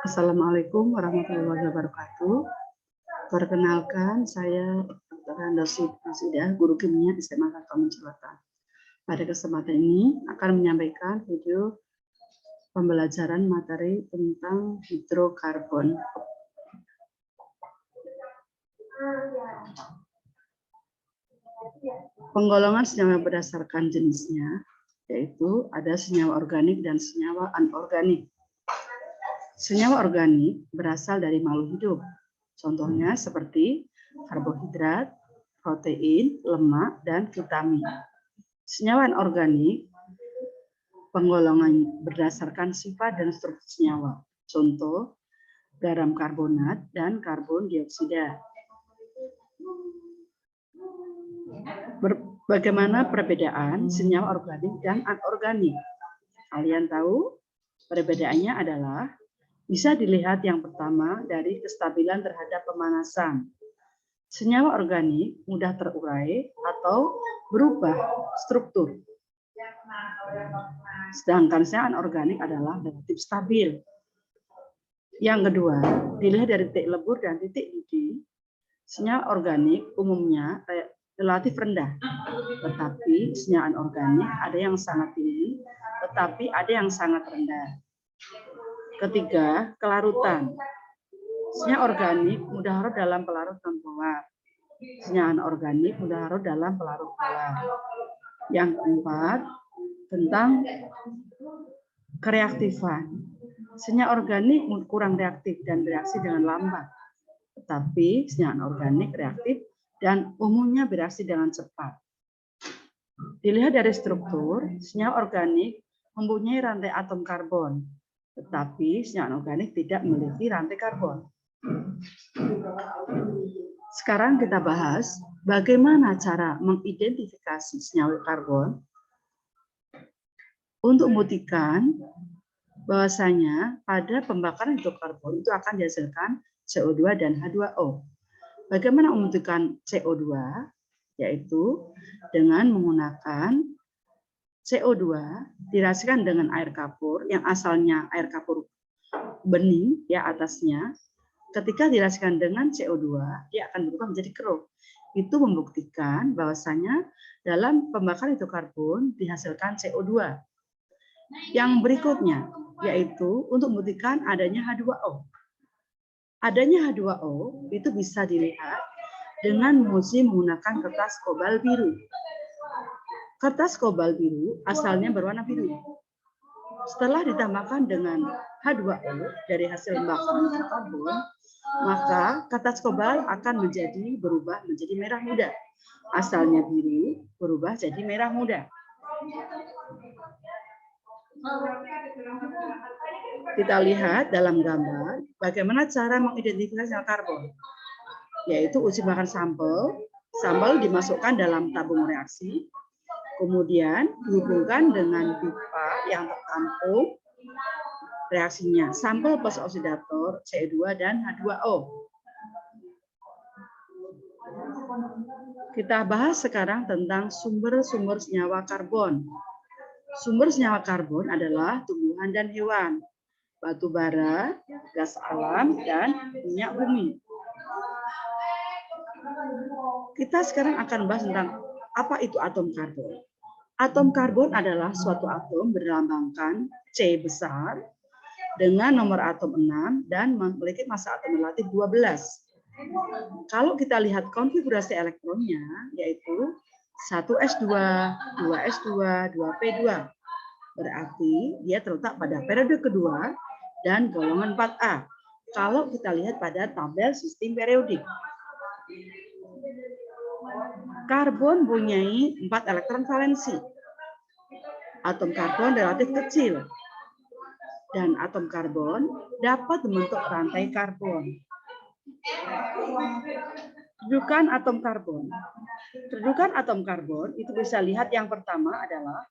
Assalamualaikum warahmatullahi wabarakatuh. Perkenalkan, saya Dr. Handosi Asidah, guru kimia di SMA Kartomen Selatan. Pada kesempatan ini akan menyampaikan video pembelajaran materi tentang hidrokarbon. Penggolongan senyawa berdasarkan jenisnya, yaitu ada senyawa organik dan senyawa anorganik. Senyawa organik berasal dari makhluk hidup. Contohnya seperti karbohidrat, protein, lemak, dan vitamin. Senyawa anorganik penggolongan berdasarkan sifat dan struktur senyawa. Contoh, garam karbonat dan karbon dioksida. Bagaimana perbedaan senyawa organik dan anorganik? Kalian tahu? Perbedaannya adalah bisa dilihat yang pertama dari kestabilan terhadap pemanasan. Senyawa organik mudah terurai atau berubah struktur. Sedangkan senyawa anorganik adalah relatif stabil. Yang kedua, dilihat dari titik lebur dan titik didih, senyawa organik umumnya relatif rendah, tetapi senyawa anorganik ada yang sangat tinggi, tetapi ada yang sangat rendah. Ketiga, kelarutan. Senyawa organik mudah larut dalam pelarut non-polar. Senyawa anorganik mudah larut dalam pelarut polar. Yang keempat, tentang kereaktifan. Senyawa organik kurang reaktif dan bereaksi dengan lambat. Tetapi senyawa anorganik reaktif dan umumnya bereaksi dengan cepat. Dilihat dari struktur, senyawa organik mempunyai rantai atom karbon, tetapi senyawa anorganik tidak memiliki rantai karbon. Sekarang kita bahas bagaimana cara mengidentifikasi senyawa karbon untuk membuktikan bahwasanya pada pembakaran hidrokarbon itu akan dihasilkan CO2 dan H2O. Bagaimana membuktikan CO2? Yaitu dengan menggunakan CO2 direaksikan dengan air kapur yang asalnya air kapur bening ya atasnya. Ketika direaksikan dengan CO2, dia akan berubah menjadi keruh. Itu membuktikan bahwasanya dalam pembakaran hidrokarbon dihasilkan CO2. Yang berikutnya yaitu untuk membuktikan adanya H2O. Adanya H2O itu bisa dilihat dengan menguji menggunakan kertas kobalt biru. Kertas kobalt biru asalnya berwarna biru. Setelah ditambahkan dengan H2O dari hasil pembakaran hidrokarbon, maka kertas kobalt akan berubah menjadi merah muda. Asalnya biru berubah jadi merah muda. Kita lihat dalam gambar bagaimana cara mengidentifikasi senyawa karbon, yaitu uji makan sampel. Sampel dimasukkan dalam tabung reaksi, kemudian dihubungkan dengan pipa yang tertampung reaksinya, sampel plus oksidator, CO2 dan H2O. Kita bahas sekarang tentang sumber-sumber senyawa karbon. Sumber senyawa karbon adalah tumbuhan dan hewan, batu bara, gas alam, dan minyak bumi. Kita sekarang akan bahas tentang apa itu atom karbon. Atom karbon adalah suatu atom berlambangkan C besar dengan nomor atom 6 dan memiliki massa atom relatif 12. Kalau kita lihat konfigurasi elektronnya, yaitu 1s2, 2s2, 2p2. Berarti dia terletak pada periode kedua dan golongan 4A. Kalau kita lihat pada tabel sistem periodik. Karbon mempunyai 4 elektron valensi. Atom karbon relatif kecil. Dan atom karbon dapat membentuk rantai karbon. Kedudukan atom karbon. Kedudukan atom karbon itu bisa lihat yang pertama adalah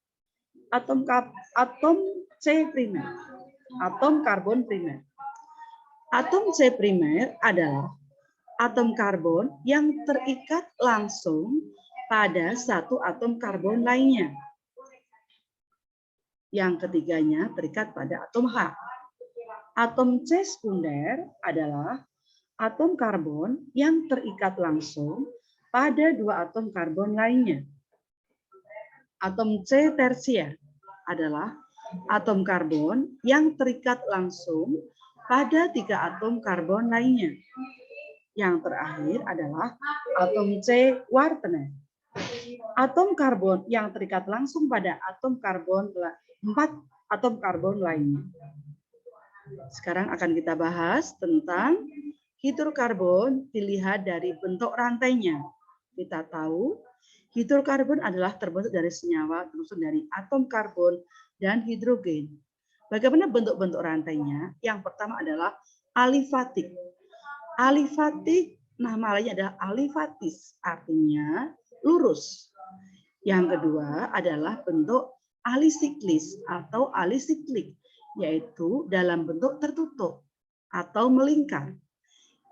atom C primer, atom karbon primer. Atom C primer adalah atom karbon yang terikat langsung pada satu atom karbon lainnya. Yang ketiganya terikat pada atom H. Atom C sekunder adalah atom karbon yang terikat langsung pada dua atom karbon lainnya. Atom C tersier adalah atom karbon yang terikat langsung pada tiga atom karbon lainnya. Yang terakhir adalah atom C quaternaire. Atom karbon yang terikat langsung pada atom karbon 4 atom karbon lainnya. Sekarang akan kita bahas tentang hidrokarbon dilihat dari bentuk rantainya. Kita tahu hidrokarbon adalah terbentuk dari senyawa tersusun dari atom karbon dan hidrogen. Bagaimana bentuk-bentuk rantainya? Yang pertama adalah alifatik. Alifatik nama lainnya adalah alifatis, artinya lurus. Yang kedua adalah bentuk alisiklis atau alisiklik, yaitu dalam bentuk tertutup atau melingkar.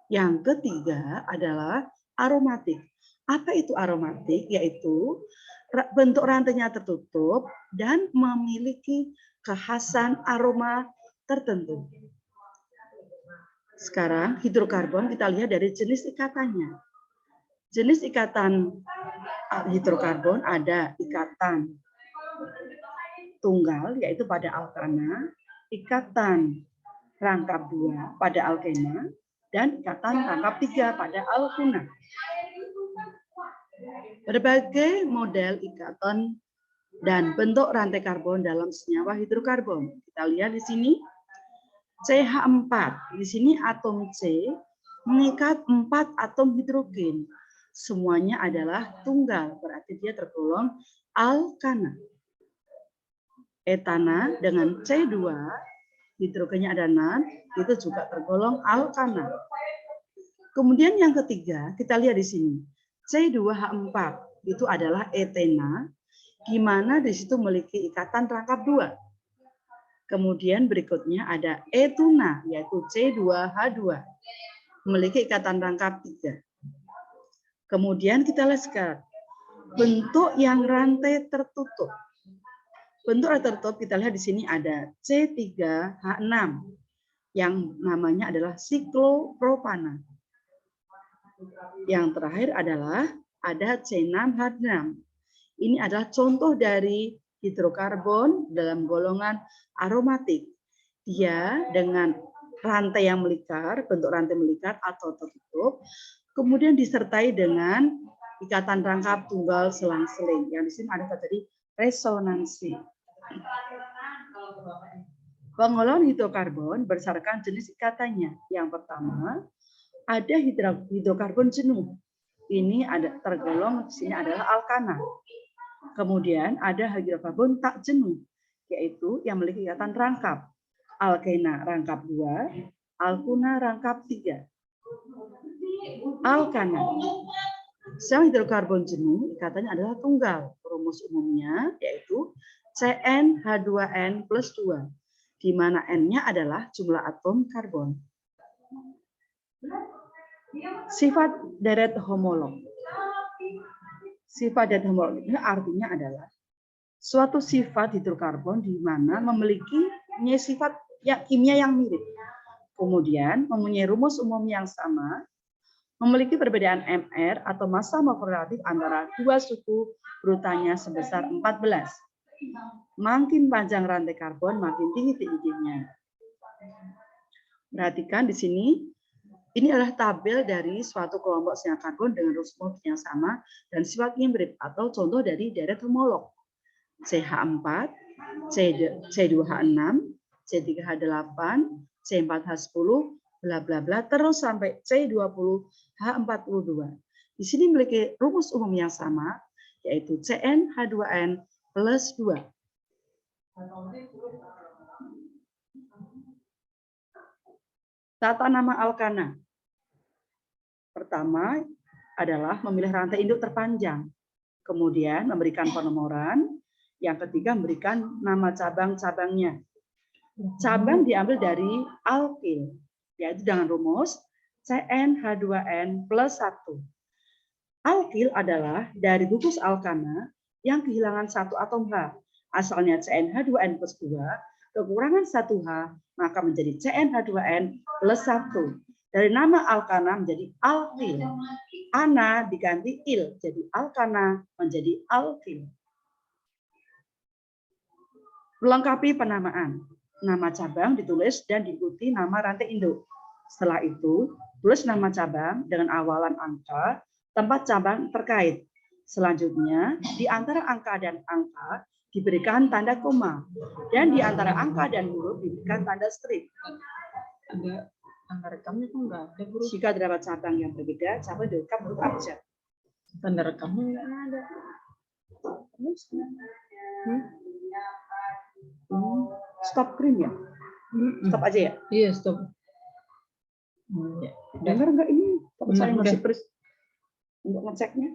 Yang ketiga adalah aromatik. Apa itu aromatik? Yaitu bentuk rantainya tertutup dan memiliki kekhasan aroma tertentu. Sekarang hidrokarbon kita lihat dari jenis ikatannya. Jenis ikatan hidrokarbon ada ikatan tunggal yaitu pada alkana, ikatan rangkap 2 pada alkena, dan ikatan rangkap 3 pada alkuna. Berbagai model ikatan dan bentuk rantai karbon dalam senyawa hidrokarbon. Kita lihat di sini CH4. Di sini atom C mengikat 4 atom hidrogen. Semuanya adalah tunggal, berarti dia tergolong alkana. Etana dengan C2, hidrogennya ada 6, itu juga tergolong alkana. Kemudian yang ketiga, kita lihat di sini. C2H4 itu adalah etena, di mana di situ memiliki ikatan rangkap 2. Kemudian berikutnya ada etuna, yaitu C2H2, memiliki ikatan rangkap 3. Kemudian kita lihat sekarang bentuk yang rantai tertutup. Bentuk rantai tertutup kita lihat di sini ada C3H6 yang namanya adalah siklopropana. Yang terakhir adalah ada C6H6. Ini adalah contoh dari hidrokarbon dalam golongan aromatik. Dia dengan rantai yang melingkar, bentuk rantai melingkar atau tertutup, kemudian disertai dengan ikatan rangkap tunggal selang-seling. Yang di sini ada tadi resonansi. Pengolahan hidrokarbon berdasarkan jenis ikatannya. Yang pertama, ada hidrokarbon jenuh. Ini ada tergolong di sini adalah alkana. Kemudian ada hidrokarbon tak jenuh, yaitu yang memiliki ikatan rangkap. Alkena rangkap 2, alkuna rangkap 3. Alkana. Sel hidrokarbon jenuh ikatannya adalah tunggal. Rumus umumnya yaitu CnH2n plus 2, di mana N-nya adalah jumlah atom karbon. Sifat deret homolog. Sifat deret homolog ini artinya adalah suatu sifat hidrokarbon di mana memiliki sifat kimia yang mirip. Kemudian mempunyai rumus umum yang sama, memiliki perbedaan MR atau massa molekul relatif antara dua suku urutannya sebesar 14. Makin panjang rantai karbon, makin tinggi TID-nya. Perhatikan di sini, ini adalah tabel dari suatu kelompok senyawa karbon dengan rumus yang sama dan sifat mirip atau contoh dari deret homolog. CH4, C2H6, C3H8, C4H10, bla bla bla terus sampai C20H42. Di sini memiliki rumus umum yang sama yaitu CnH2n plus 2. Tata nama alkana. Pertama adalah memilih rantai induk terpanjang. Kemudian memberikan penomoran. Yang ketiga memberikan nama cabang-cabangnya. Cabang diambil dari alkil. yaitu dengan rumus CnH2n plus 1. Alkil adalah dari gugus alkana yang kehilangan satu atom H. Asalnya CnH2n plus 2, kekurangan 1H, maka menjadi CnH2n plus 1. Dari nama alkana menjadi alkil. Ana diganti il, jadi alkana menjadi alkil. Melengkapi penamaan. Nama cabang ditulis dan diikuti nama rantai induk. Setelah itu, tulis nama cabang dengan awalan angka, tempat cabang terkait. Selanjutnya, di antara angka dan angka diberikan tanda koma, dan di antara angka dan huruf diberikan tanda strip. Ada tanda rekamnya kok nggak ada, Guru? Jika terdapat cabang yang berbeda, cabang direkam huruf abjad. Tanda rekamnya nggak ada. Stop screen ya? Stop aja ya? Iya, stop. Ya, Dengar nggak ini? Saya Benar, masih untuk ngeceknya.